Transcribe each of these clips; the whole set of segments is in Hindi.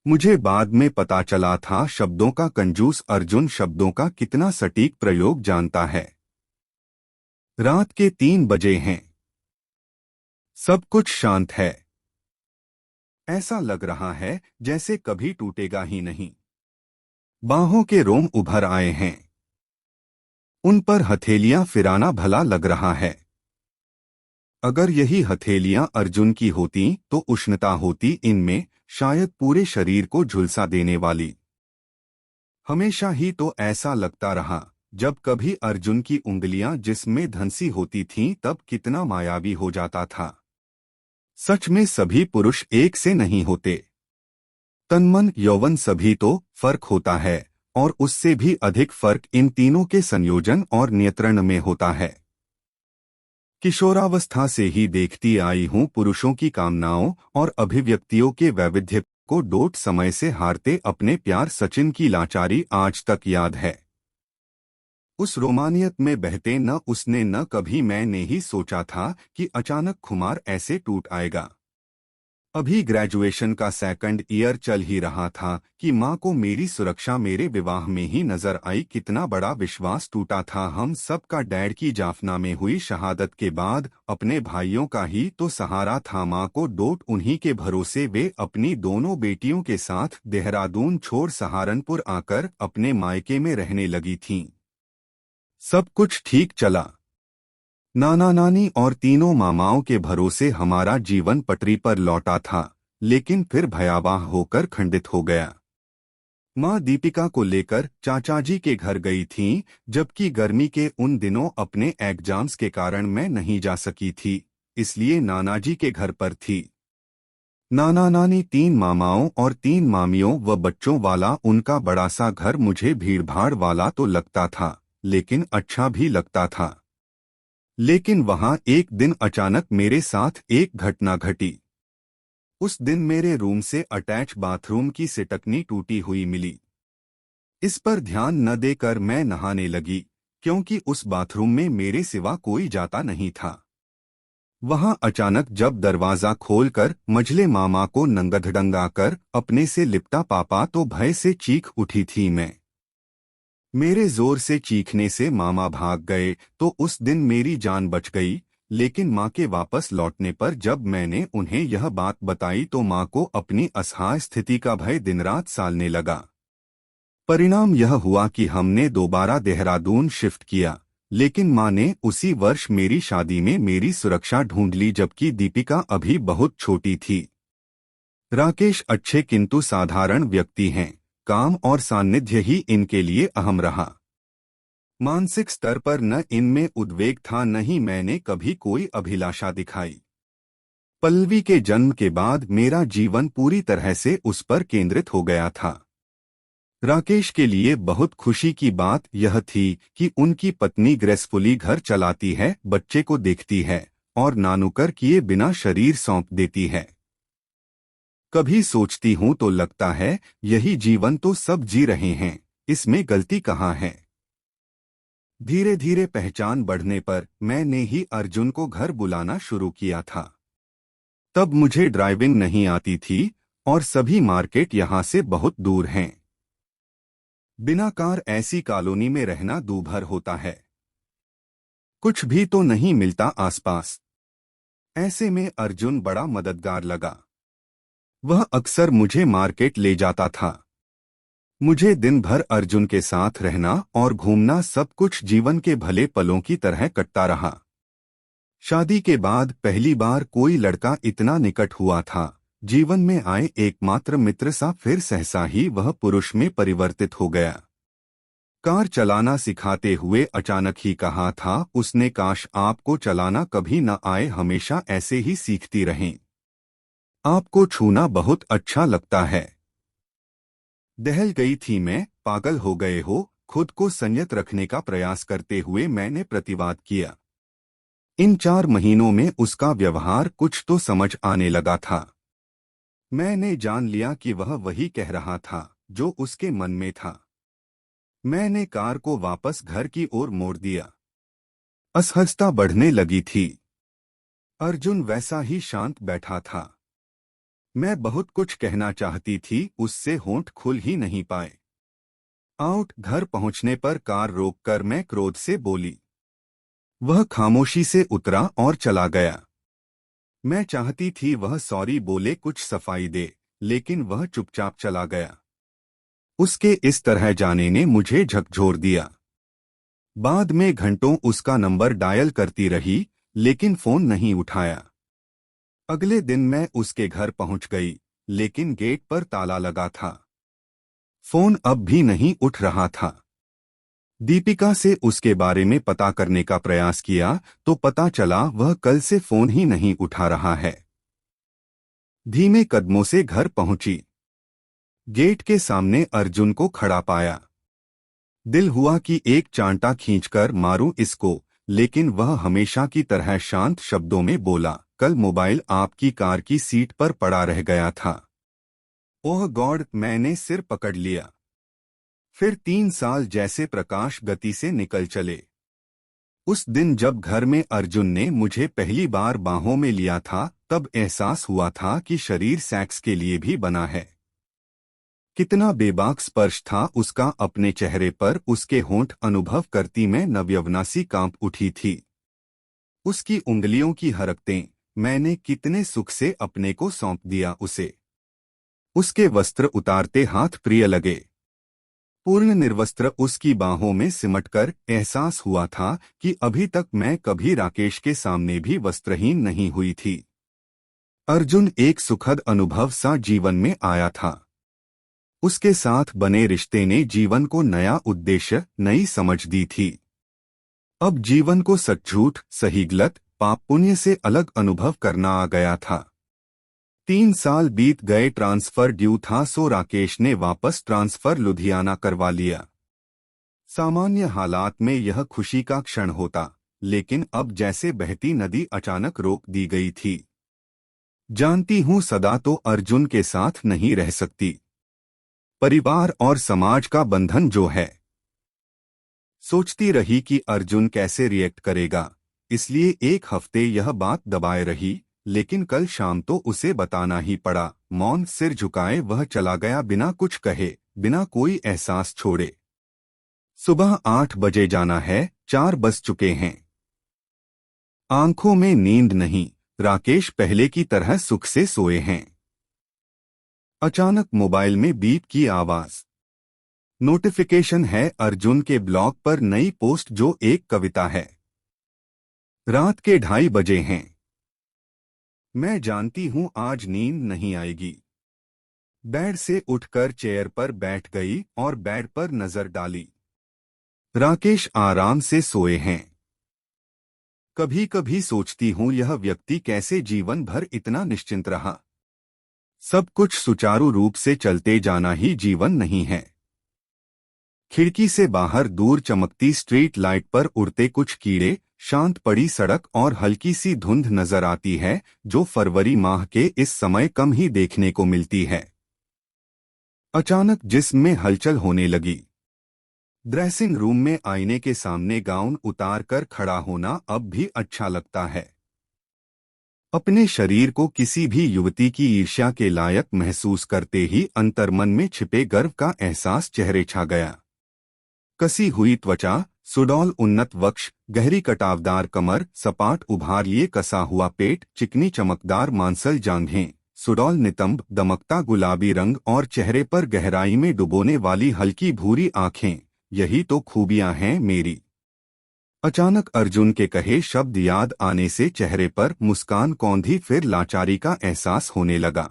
मुझे बाद में पता चला था शब्दों का कंजूस अर्जुन शब्दों का कितना सटीक प्रयोग जानता है। रात के 3 बजे हैं। सब कुछ शांत है। ऐसा लग रहा है जैसे कभी टूटेगा ही नहीं। बाहों के रोम उभर आए हैं। उन पर हथेलियां फिराना भला लग रहा है। अगर यही हथेलियां अर्जुन की होती तो उष्णता होती इनमें, शायद पूरे शरीर को झुलसा देने वाली। हमेशा ही तो ऐसा लगता रहा, जब कभी अर्जुन की उंगलियां जिसमें धंसी होती थीं तब कितना मायावी हो जाता था। सच में सभी पुरुष एक से नहीं होते। तन्मन यौवन सभी तो फर्क होता है, और उससे भी अधिक फर्क इन तीनों के संयोजन और नियंत्रण में होता है। किशोरावस्था से ही देखती आई हूँ पुरुषों की कामनाओं और अभिव्यक्तियों के वैविध्य को डोट समय से हारते अपने प्यार सचिन की लाचारी आज तक याद है। उस रोमानियत में बहते न उसने न कभी मैंने ही सोचा था कि अचानक खुमार ऐसे टूट आएगा। अभी ग्रेजुएशन का सेकंड ईयर चल ही रहा था कि माँ को मेरी सुरक्षा मेरे विवाह में ही नजर आई। कितना बड़ा विश्वास टूटा था हम सब का। डैड की जाफना में हुई शहादत के बाद अपने भाइयों का ही तो सहारा था माँ को डोट उन्हीं के भरोसे वे अपनी दोनों बेटियों के साथ देहरादून छोड़ सहारनपुर आकर अपने मायके में रहने लगी थीं। सब कुछ ठीक चला। नाना नानी और तीनों मामाओं के भरोसे हमारा जीवन पटरी पर लौटा था, लेकिन फिर भयावह होकर खंडित हो गया। माँ दीपिका को लेकर चाचाजी के घर गई थीं, जबकि गर्मी के उन दिनों अपने एग्जाम्स के कारण मैं नहीं जा सकी थी, इसलिए नानाजी के घर पर थी। नाना नानी 3 मामाओं और 3 मामियों व बच्चों वाला उनका बड़ा सा घर मुझे भीड़भाड़ वाला तो लगता था, लेकिन अच्छा भी लगता था। लेकिन वहां एक दिन अचानक मेरे साथ एक घटना घटी। उस दिन मेरे रूम से अटैच बाथरूम की सिटकनी टूटी हुई मिली। इस पर ध्यान न देकर मैं नहाने लगी, क्योंकि उस बाथरूम में मेरे सिवा कोई जाता नहीं था। वहां अचानक जब दरवाजा खोलकर मझले मामा को नंगधड़ंगा कर अपने से लिपटा पापा तो भय से चीख उठी थी मैं। मेरे जोर से चीखने से मामा भाग गए तो उस दिन मेरी जान बच गई, लेकिन माँ के वापस लौटने पर जब मैंने उन्हें यह बात बताई तो माँ को अपनी असहाय स्थिति का भय दिन रात सालने लगा। परिणाम यह हुआ कि हमने दोबारा देहरादून शिफ्ट किया, लेकिन माँ ने उसी वर्ष मेरी शादी में मेरी सुरक्षा ढूंढ ली, जबकि दीपिका अभी बहुत छोटी थी। राकेश अच्छे किंतु साधारण व्यक्ति हैं। काम और सान्निध्य ही इनके लिए अहम रहा। मानसिक स्तर पर न इनमें उद्वेग था न ही मैंने कभी कोई अभिलाषा दिखाई। पल्लवी के जन्म के बाद मेरा जीवन पूरी तरह से उस पर केंद्रित हो गया था। राकेश के लिए बहुत खुशी की बात यह थी कि उनकी पत्नी ग्रेसफुली घर चलाती है, बच्चे को देखती है और नानुकर किए बिना शरीर सौंप देती है। कभी सोचती हूँ तो लगता है यही जीवन तो सब जी रहे हैं, इसमें गलती कहाँ है। धीरे धीरे पहचान बढ़ने पर मैंने ही अर्जुन को घर बुलाना शुरू किया था। तब मुझे ड्राइविंग नहीं आती थी और सभी मार्केट यहाँ से बहुत दूर हैं। बिना कार ऐसी कॉलोनी में रहना दूभर होता है। कुछ भी तो नहीं मिलता आसपास। ऐसे में अर्जुन बड़ा मददगार लगा। वह अक्सर मुझे मार्केट ले जाता था। मुझे दिन भर अर्जुन के साथ रहना और घूमना सब कुछ जीवन के भले पलों की तरह कटता रहा। शादी के बाद पहली बार कोई लड़का इतना निकट हुआ था, जीवन में आए एकमात्र मित्र सा, फिर सहसा ही वह पुरुष में परिवर्तित हो गया। कार चलाना सिखाते हुए अचानक ही कहा था उसने, काश आपको चलाना कभी न आए, हमेशा ऐसे ही सीखती रहें। आपको छूना बहुत अच्छा लगता है। दहल गई थी मैं। पागल हो गए हो? खुद को संयत रखने का प्रयास करते हुए मैंने प्रतिवाद किया। इन 4 महीनों में उसका व्यवहार कुछ तो समझ आने लगा था। मैंने जान लिया कि वह वही कह रहा था जो उसके मन में था। मैंने कार को वापस घर की ओर मोड़ दिया। असहजता बढ़ने लगी थी। अर्जुन वैसा ही शांत बैठा था। मैं बहुत कुछ कहना चाहती थी, उससे होंठ खुल ही नहीं पाए। आउट। घर पहुंचने पर कार रोककर मैं क्रोध से बोली। वह खामोशी से उतरा और चला गया। मैं चाहती थी वह सॉरी बोले, कुछ सफाई दे, लेकिन वह चुपचाप चला गया। उसके इस तरह जाने ने मुझे झकझोर दिया। बाद में घंटों उसका नंबर डायल करती रही, लेकिन फोन नहीं उठाया। अगले दिन मैं उसके घर पहुंच गई, लेकिन गेट पर ताला लगा था। फोन अब भी नहीं उठ रहा था। दीपिका से उसके बारे में पता करने का प्रयास किया तो पता चला वह कल से फोन ही नहीं उठा रहा है। धीमे कदमों से घर पहुंची। गेट के सामने अर्जुन को खड़ा पाया। दिल हुआ कि एक चांटा खींचकर मारूं इसको, लेकिन वह हमेशा की तरह शांत शब्दों में बोला, कल मोबाइल आपकी कार की सीट पर पड़ा रह गया था। ओह गॉड, मैंने सिर पकड़ लिया। फिर 3 साल जैसे प्रकाश गति से निकल चले। उस दिन जब घर में अर्जुन ने मुझे पहली बार बाहों में लिया था, तब एहसास हुआ था कि शरीर सेक्स के लिए भी बना है। कितना बेबाक स्पर्श था उसका अपने चेहरे पर, उसके होंठ अनुभव करती मैं नवयवनासी कांप उठी थी। उसकी उंगलियों की हरकतें, मैंने कितने सुख से अपने को सौंप दिया उसे। उसके वस्त्र उतारते हाथ प्रिय लगे। पूर्ण निर्वस्त्र उसकी बाहों में सिमटकर एहसास हुआ था कि अभी तक मैं कभी राकेश के सामने भी वस्त्रहीन नहीं हुई थी। अर्जुन एक सुखद अनुभव सा जीवन में आया था। उसके साथ बने रिश्ते ने जीवन को नया उद्देश्य, नई समझ दी थी। अब जीवन को सच झूठ, सही गलत, पाप पुण्य से अलग अनुभव करना आ गया था। 3 साल बीत गए, ट्रांसफर ड्यू था सो राकेश ने वापस ट्रांसफर लुधियाना करवा लिया। सामान्य हालात में यह खुशी का क्षण होता, लेकिन अब जैसे बहती नदी अचानक रोक दी गई थी। जानती हूं सदा तो अर्जुन के साथ नहीं रह सकती। परिवार और समाज का बंधन जो है। सोचती रही कि अर्जुन कैसे रिएक्ट करेगा, इसलिए एक हफ्ते यह बात दबाए रही, लेकिन कल शाम तो उसे बताना ही पड़ा। मौन सिर झुकाए वह चला गया, बिना कुछ कहे, बिना कोई एहसास छोड़े। सुबह 8 बजे जाना है, 4 बज चुके हैं। आंखों में नींद नहीं, राकेश पहले की तरह सुख से सोए हैं। अचानक मोबाइल में बीप की आवाज। नोटिफिकेशन है अर्जुन के ब्लॉग पर नई पोस्ट जो एक कविता है। रात के 2:30 बजे हैं। मैं जानती हूं आज नींद नहीं आएगी। बेड से उठकर चेयर पर बैठ गई और बेड पर नजर डाली। राकेश आराम से सोए हैं। कभी कभी सोचती हूं यह व्यक्ति कैसे जीवन भर इतना निश्चिंत रहा। सब कुछ सुचारू रूप से चलते जाना ही जीवन नहीं है। खिड़की से बाहर दूर चमकती स्ट्रीट लाइट पर उड़ते कुछ कीड़े, शांत पड़ी सड़क और हल्की सी धुंध नजर आती है, जो फरवरी माह के इस समय कम ही देखने को मिलती है। अचानक जिस्म में हलचल होने लगी। ड्रेसिंग रूम में आईने के सामने गाउन उतार कर खड़ा होना अब भी अच्छा लगता है। अपने शरीर को किसी भी युवती की ईर्ष्या के लायक महसूस करते ही अंतर्मन में छिपे गर्व का एहसास चेहरे छा गया। कसी हुई त्वचा, सुडौल उन्नत वक्ष, गहरी कटावदार कमर, सपाट उभार लिए कसा हुआ पेट, चिकनी चमकदार मांसल जांघें, सुडौल नितंब, दमकता गुलाबी रंग और चेहरे पर गहराई में डुबोने वाली हल्की भूरी आंखें, यही तो खूबियां हैं मेरी। अचानक अर्जुन के कहे शब्द याद आने से चेहरे पर मुस्कान कौंधी, फिर लाचारी का एहसास होने लगा।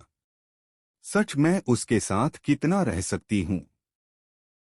सच मैं उसके साथ कितना रह सकती हूँ।